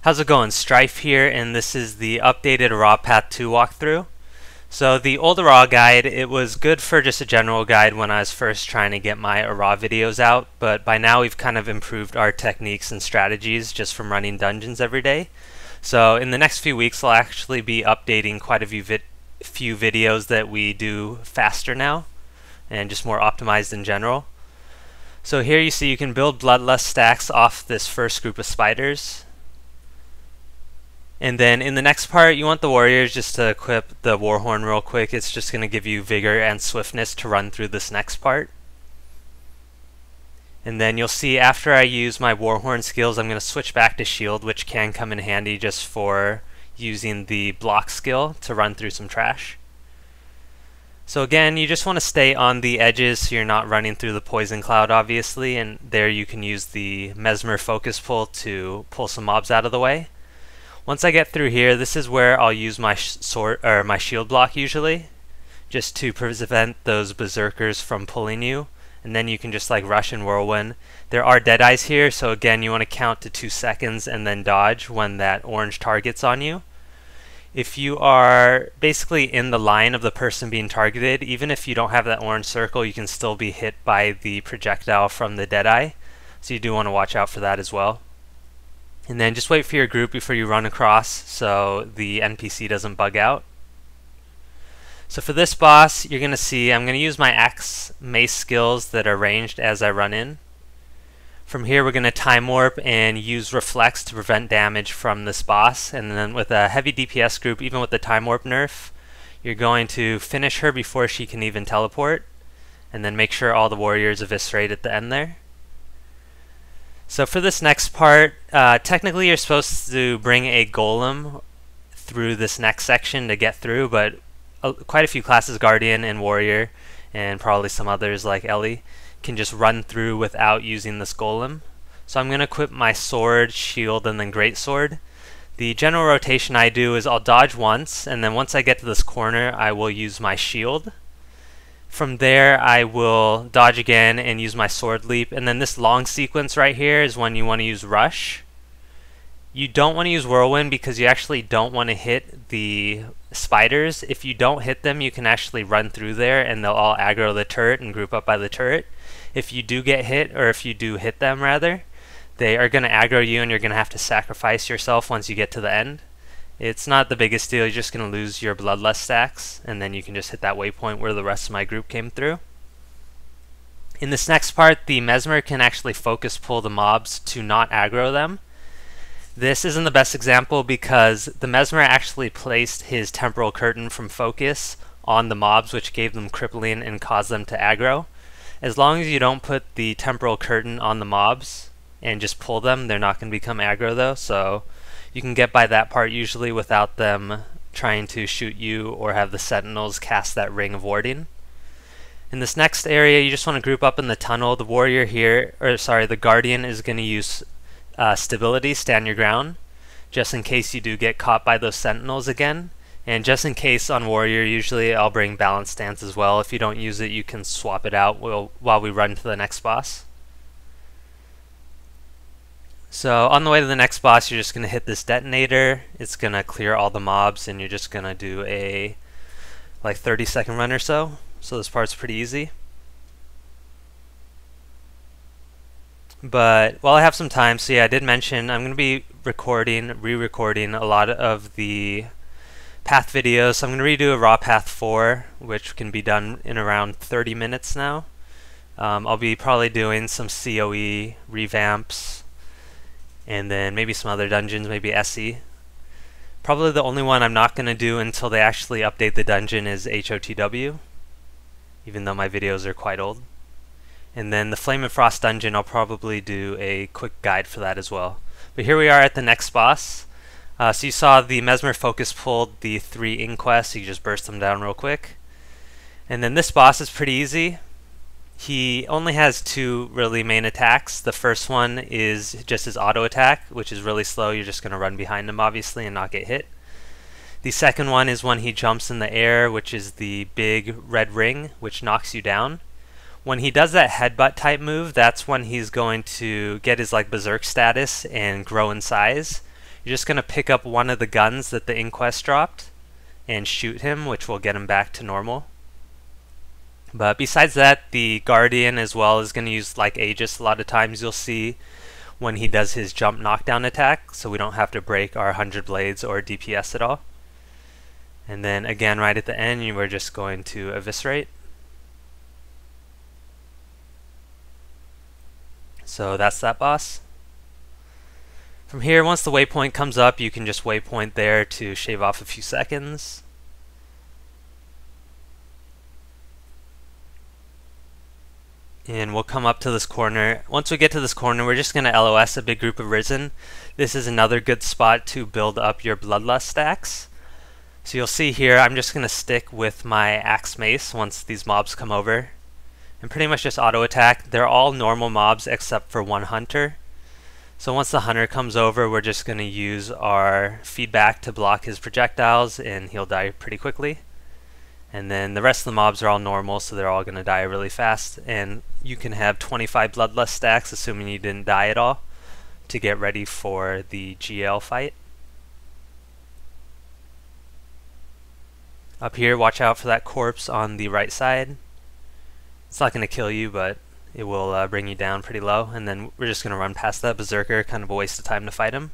How's it going? Strife here, and this is the updated Arah Path 2 walkthrough. So the old Arah guide, it was good for just a general guide when I was first trying to get my Arah videos out, but by now we've kind of improved our techniques and strategies just from running dungeons every day. So in the next few weeks I'll actually be updating quite a few videos that we do faster now, and just more optimized in general. So here you see you can build bloodlust stacks off this first group of spiders. And then in the next part, you want the warriors just to equip the warhorn real quick. It's just going to give you vigor and swiftness to run through this next part. And then you'll see after I use my warhorn skills, I'm going to switch back to shield, which can come in handy just for using the block skill to run through some trash. So again, you just want to stay on the edges so you're not running through the poison cloud, obviously, and there you can use the mesmer focus pull to pull some mobs out of the way. Once I get through here, this is where I'll use my sword or my shield block usually, just to prevent those berserkers from pulling you, and then you can just like rush and whirlwind. There are deadeyes here, so again you want to count to 2 seconds and then dodge when that orange target's on you. If you are basically in the line of the person being targeted, even if you don't have that orange circle, you can still be hit by the projectile from the deadeye, so you do want to watch out for that as well. And then just wait for your group before you run across so the NPC doesn't bug out. So for this boss, you're going to see I'm going to use my axe mace skills that are ranged as I run in. From here we're going to time warp and use reflex to prevent damage from this boss. And then with a heavy DPS group, even with the time warp nerf, you're going to finish her before she can even teleport. And then make sure all the warriors eviscerate at the end there. So for this next part, technically you're supposed to bring a golem through this next section to get through, but quite a few classes, Guardian and Warrior, and probably some others like Ellie, can just run through without using this golem. So I'm going to equip my sword, shield, and then greatsword. The general rotation I do is I'll dodge once, and then once I get to this corner I will use my shield. From there I will dodge again and use my sword leap, and then this long sequence right here is when you want to use rush. You don't want to use whirlwind because you actually don't want to hit the spiders. If you don't hit them, you can actually run through there and they'll all aggro the turret and group up by the turret. If you do get hit, or if you do hit them rather, they are going to aggro you and you're going to have to sacrifice yourself once you get to the end. It's not the biggest deal, you're just going to lose your bloodlust stacks, and then you can just hit that waypoint where the rest of my group came through. In this next part, the mesmer can actually focus pull the mobs to not aggro them. This isn't the best example because the mesmer actually placed his temporal curtain from focus on the mobs, which gave them crippling and caused them to aggro. As long as you don't put the temporal curtain on the mobs and just pull them, they're not going to become aggro though, so you can get by that part usually without them trying to shoot you or have the sentinels cast that ring of warding. In this next area, you just want to group up in the tunnel. The warrior here, or sorry, the guardian is going to use stability, stand your ground, just in case you do get caught by those sentinels again. And just in case on warrior, usually I'll bring balance stance as well. If you don't use it, you can swap it out while we run to the next boss. So on the way to the next boss, you're just going to hit this detonator. It's going to clear all the mobs, and you're just going to do a like 30-second run or so. So this part's pretty easy. But while I have some time, so yeah, I did mention I'm going to be re-recording a lot of the path videos. So I'm going to redo Arah Path 4, which can be done in around 30 minutes now. I'll be probably doing some COE revamps, and then maybe some other dungeons, maybe SE. Probably the only one I'm not going to do until they actually update the dungeon is HOTW, even though my videos are quite old. And then the Flame and Frost dungeon, I'll probably do a quick guide for that as well. But here we are at the next boss. So you saw the mesmer focus pulled the 3 inquests, so you just burst them down real quick. And then this boss is pretty easy. He only has 2 really main attacks. The first one is just his auto attack, which is really slow. You're just going to run behind him obviously and not get hit. The second one is when he jumps in the air, which is the big red ring, which knocks you down. When he does that headbutt type move, that's when he's going to get his like berserk status and grow in size. you're just going to pick up one of the guns that the Inquest dropped and shoot him, which will get him back to normal. But besides that, the Guardian as well is going to use like Aegis a lot of times, you'll see, when he does his jump knockdown attack, so we don't have to break our 100 blades or DPS at all. And then again, right at the end, we're just going to eviscerate. So that's that boss. From here, once the waypoint comes up, you can just waypoint there to shave off a few seconds. And we'll come up to this corner. Once we get to this corner, we're just going to LOS a big group of Risen. This is another good spot to build up your Bloodlust stacks. So you'll see here, I'm just going to stick with my Axe Mace once these mobs come over. And pretty much just auto attack. They're all normal mobs except for one Hunter. So once the Hunter comes over, we're just going to use our feedback to block his projectiles, and he'll die pretty quickly. And then the rest of the mobs are all normal, so they're all going to die really fast. And you can have 25 Bloodlust stacks, assuming you didn't die at all, to get ready for the GL fight. Up here, watch out for that corpse on the right side. It's not going to kill you, but it will bring you down pretty low. And then we're just going to run past that Berserker, kind of a waste of time to fight him.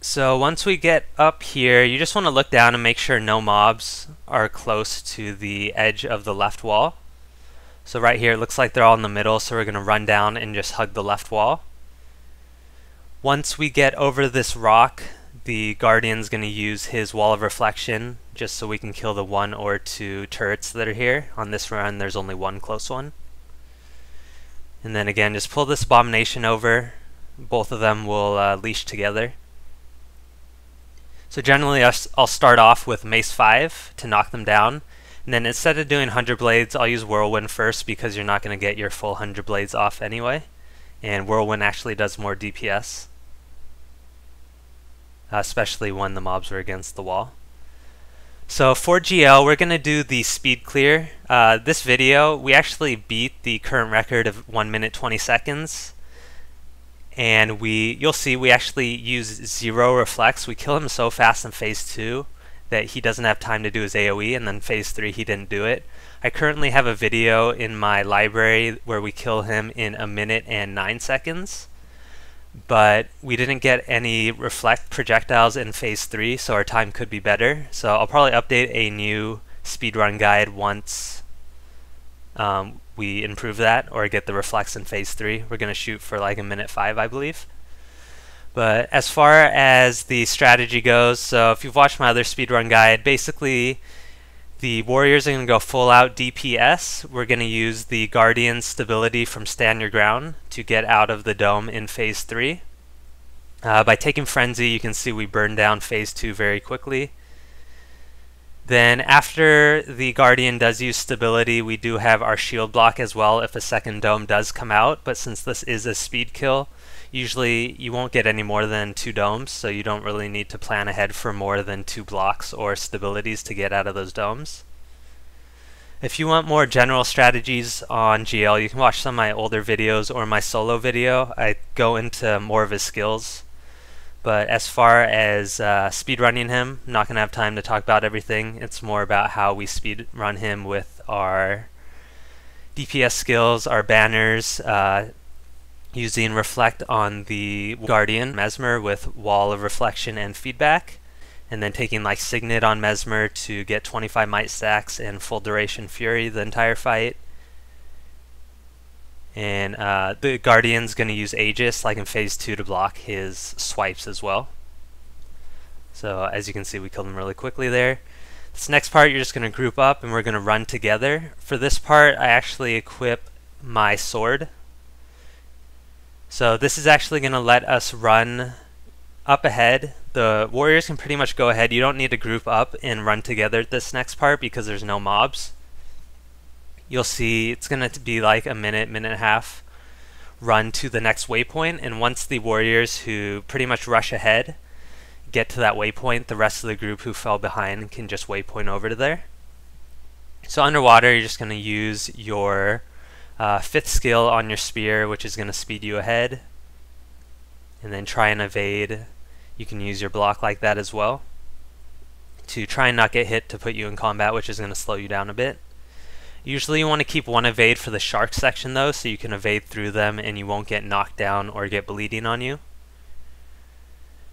So once we get up here, you just want to look down and make sure no mobs are close to the edge of the left wall. So right here, it looks like they're all in the middle, so we're going to run down and just hug the left wall. Once we get over this rock, the Guardian's going to use his Wall of Reflection just so we can kill the 1 or 2 turrets that are here. On this run, there's only one close one. And then again, just pull this Abomination over. Both of them will leash together. So generally, I'll start off with Mace 5 to knock them down. And then instead of doing 100 blades, I'll use Whirlwind first because you're not going to get your full 100 blades off anyway. And Whirlwind actually does more DPS. Especially when the mobs are against the wall. So for GL, we're going to do the speed clear. This video, we actually beat the current record of 1 minute 20 seconds. And you'll see we actually use 0 reflex. We kill him so fast in phase 2 that he doesn't have time to do his AoE, and then phase 3 he didn't do it. I currently have a video in my library where we kill him in 1 minute and 9 seconds. But we didn't get any reflect projectiles in phase 3, so our time could be better. So I'll probably update a new speedrun guide once we improve that, or get the reflex in phase 3. We're going to shoot for like 1 minute 5, I believe. But as far as the strategy goes, so if you've watched my other speedrun guide, basically the warriors are going to go full out DPS. We're going to use the Guardian stability from Stand Your Ground to get out of the dome in phase 3. By taking Frenzy, you can see we burn down phase 2 very quickly. Then after the Guardian does use stability, we do have our shield block as well if a second dome does come out, but since this is a speed kill, usually you won't get any more than 2 domes, so you don't really need to plan ahead for more than 2 blocks or stabilities to get out of those domes. If you want more general strategies on GL, you can watch some of my older videos or my solo video. I go into more of his skills. But as far as speedrunning him, I'm not going to have time to talk about everything. It's more about how we speedrun him with our DPS skills, our banners, using Reflect on the Guardian, Mesmer with Wall of Reflection and Feedback, and then taking like Signet on Mesmer to get 25 Might stacks and full duration Fury the entire fight. And the Guardian's going to use Aegis, like in phase 2, to block his swipes as well. So as you can see, we killed him really quickly there. This next part, you're just going to group up and we're going to run together. For this part, I actually equip my sword. So this is actually going to let us run up ahead. The warriors can pretty much go ahead. You don't need to group up and run together at this next part because there's no mobs. You'll see it's going to be like 1 minute, minute and a half run to the next waypoint, and once the warriors who pretty much rush ahead get to that waypoint, the rest of the group who fell behind can just waypoint over to there. So underwater, you're just going to use your 5th skill on your spear, which is going to speed you ahead. And then try and evade. You can use your block like that as well to try and not get hit to put you in combat, which is going to slow you down a bit. Usually you want to keep one evade for the shark section though, so you can evade through them and you won't get knocked down or get bleeding on you.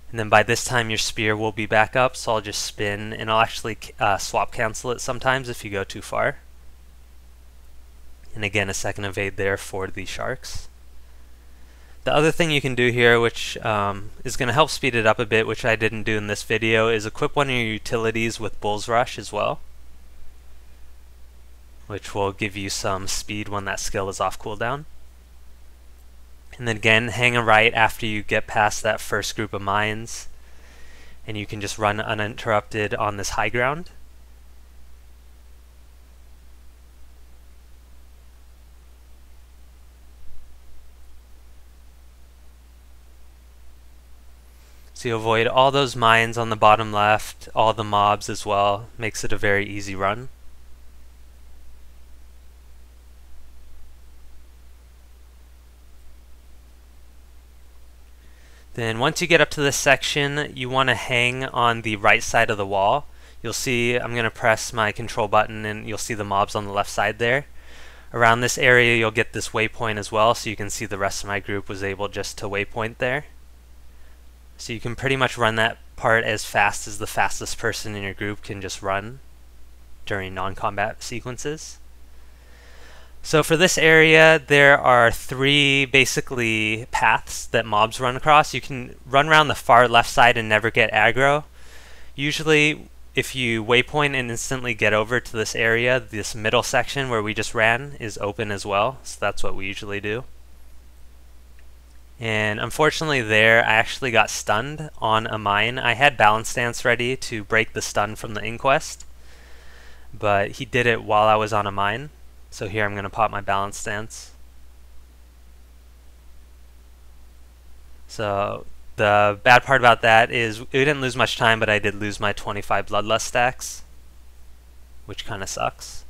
And then by this time your spear will be back up, so I'll just spin and I'll actually swap cancel it sometimes if you go too far. And again, a second evade there for the sharks. The other thing you can do here, which is going to help speed it up a bit, which I didn't do in this video, is equip one of your utilities with Bull's Rush as well, which will give you some speed when that skill is off cooldown. And then again, hang a right after you get past that first group of mines, and you can just run uninterrupted on this high ground. So you avoid all those mines on the bottom left, all the mobs as well. Makes it a very easy run. Then once you get up to this section, you want to hang on the right side of the wall. You'll see I'm going to press my control button and you'll see the mobs on the left side there. Around this area you'll get this waypoint as well, so you can see the rest of my group was able just to waypoint there. So you can pretty much run that part as fast as the fastest person in your group can just run during non-combat sequences. So for this area, there are 3 basically paths that mobs run across. You can run around the far left side and never get aggro. Usually, if you waypoint and instantly get over to this area, this middle section where we just ran is open as well. So that's what we usually do. And unfortunately there, I actually got stunned on a mine. I had balance stance ready to break the stun from the inquest, but he did it while I was on a mine. So here I'm going to pop my balance stance. So the bad part about that is we didn't lose much time, but I did lose my 25 bloodlust stacks, which kind of sucks.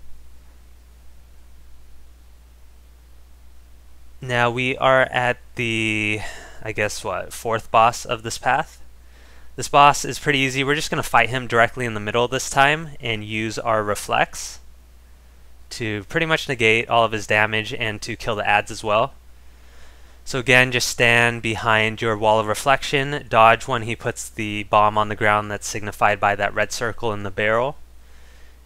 Now we are at the, I guess what, 4th boss of this path. This boss is pretty easy. We're just going to fight him directly in the middle this time and use our reflex to pretty much negate all of his damage and to kill the adds as well. So again, just stand behind your wall of reflection, dodge when he puts the bomb on the ground that's signified by that red circle in the barrel.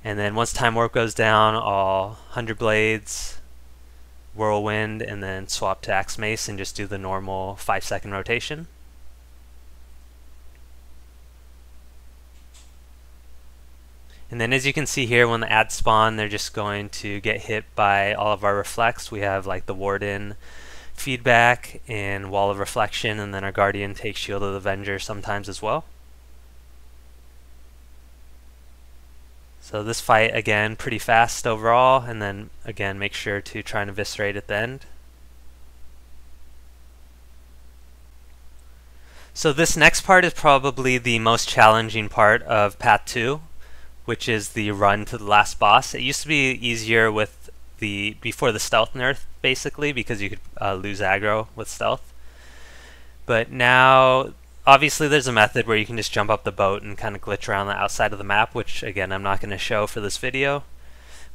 And then once time warp goes down, I'll 100 blades, whirlwind, and then swap to axe mace and just do the normal 5-second rotation. And then as you can see here, when the adds spawn, they're just going to get hit by all of our reflects. We have like the warden feedback and wall of reflection, and then our guardian takes shield of the avenger sometimes as well. So this fight, again, pretty fast overall, and then again make sure to try and eviscerate at the end. So this next part is probably the most challenging part of Path 2, which is the run to the last boss. It used to be easier with before the stealth nerf, basically, because you could lose aggro with stealth. But now, obviously there's a method where you can just jump up the boat and kind of glitch around the outside of the map, which again I'm not going to show for this video.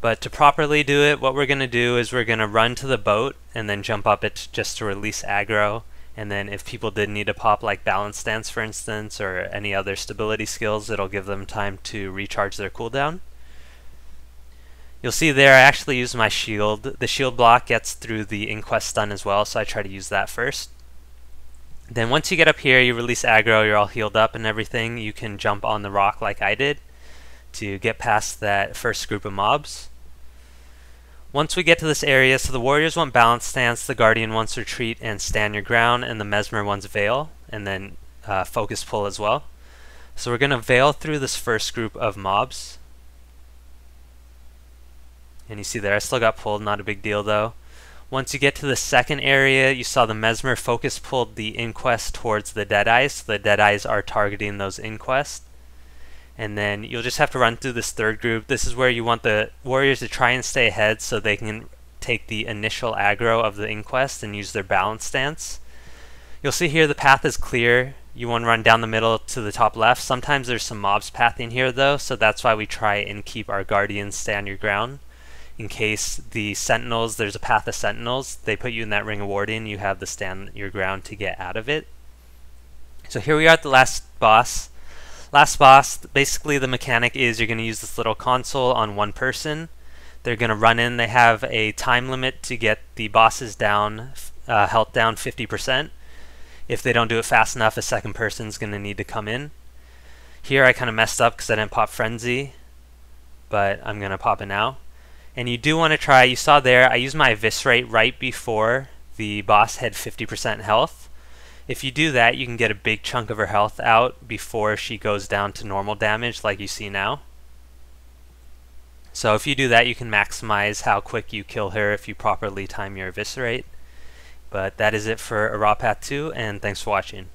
But to properly do it, what we're going to do is we're going to run to the boat and then jump up it just to release aggro. And then if people did need to pop like balance stance for instance, or any other stability skills, it'll give them time to recharge their cooldown. You'll see there I actually use my shield. The shield block gets through the inquest stun as well, so I try to use that first. Then once you get up here, you release aggro, you're all healed up and everything, you can jump on the rock like I did to get past that first group of mobs. Once we get to this area, so the warriors want balance stance, the guardian wants retreat and stand your ground, and the mesmer wants veil, and then focus pull as well. So we're going to veil through this first group of mobs. And you see there, I still got pulled, not a big deal though. Once you get to the second area, you saw the mesmer focus pulled the inquest towards the deadeyes, so the deadeyes are targeting those inquests. And then you'll just have to run through this third group. This is where you want the warriors to try and stay ahead so they can take the initial aggro of the Inquest and use their balance stance. You'll see here the path is clear. You want to run down the middle to the top left. Sometimes there's some mobs pathing here though, so that's why we try and keep our Guardians stand your ground. In case the Sentinels, there's a path of Sentinels, they put you in that Ring of Warding, you have to stand your ground to get out of it. So here we are at the last boss. Last boss, basically the mechanic is you're going to use this little console on one person. They're going to run in, they have a time limit to get the bosses down, health down 50%. If they don't do it fast enough, a second person's going to need to come in. Here I kind of messed up because I didn't pop Frenzy, but I'm going to pop it now. And you do want to try, you saw there, I used my Eviscerate right before the boss had 50% health. If you do that, you can get a big chunk of her health out before she goes down to normal damage like you see now. So if you do that, you can maximize how quick you kill her if you properly time your Eviscerate. But that is it for Arah Path 2, and thanks for watching.